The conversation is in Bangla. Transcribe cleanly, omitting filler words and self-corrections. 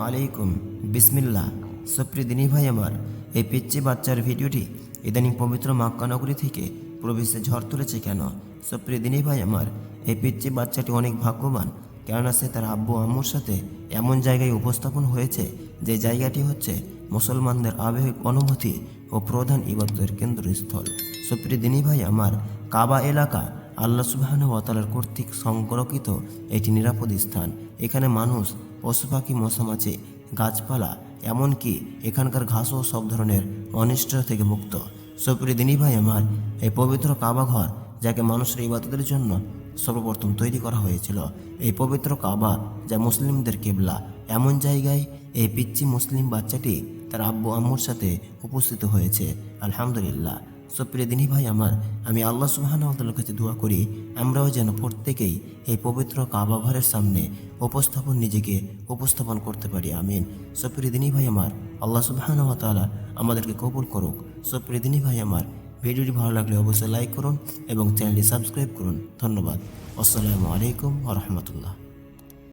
আলাইকুম। বিসমিল্লাহ। সুপ্রিয় দিনী ভাই আমার, এই পিচ্চি বাচ্চার ভিডিওটি ইদানিং পবিত্র মক্কা নগরী থেকে প্রবেশে ঝড় তুলেছে কেন? সুপ্রিয় দিনী ভাই আমার, এই পিচ্চি বাচ্চাটি অনেক ভাগ্যবান, কেননা সে তার আব্বু আম্মুর সাথে এমন জায়গায় উপস্থাপন হয়েছে যে জায়গাটি হচ্ছে মুসলমানদের আবেগ অনুভূতি ও প্রধান ইবাদতের কেন্দ্রস্থল। সুপ্রিয় দিনী ভাই আমার, কাবা এলাকা আল্লাহ সুবহানাহু ওয়া তাআলার কর্তৃক সংরক্ষিত এটি নিরাপদ স্থান। এখানে মানুষ, পশু পাখি, মশামাছি, গাছপালা, এমনকি এখানকার ঘাসও সব ধরনের অনিষ্ট থেকে মুক্ত। সুপ্রিয় দিনী ভাই আমার, এই পবিত্র কাবা ঘর, যাকে মানুষের ইবাদতের জন্য সর্বপ্রথম তৈরি করা হয়েছিল, এই পবিত্র কাবা যা মুসলিমদের কিবলা, এমন জায়গায় এই পিচ্চি মুসলিম বাচ্চাটি তার আব্বু আম্মুর সাথে উপস্থিত হয়েছে। আলহামদুলিল্লাহ। সুপ্রিয় দিনী ভাই আমার, আমি আল্লাহ সুবহানাহু ওয়া তাআলার কাছে দোয়া করি আমরাও যেন প্রত্যেকেই এই পবিত্র কাবা ঘরের সামনে নিজেকে উপস্থাপন করতে পারি। আমিন। সুপ্রিয় দিনী ভাই আমার, আল্লাহ সুবহানাহু ওয়া তাআলা আমাদেরকে কবুল করুক। সুপ্রিয় দিনী ভাই আমার, ভিডিওটি ভালো লাগলে অবশ্যই লাইক করুন এবং চ্যানেলটি সাবস্ক্রাইব করুন। ধন্যবাদ। আসসালামু আলাইকুম ওয়া রাহমাতুল্লাহ।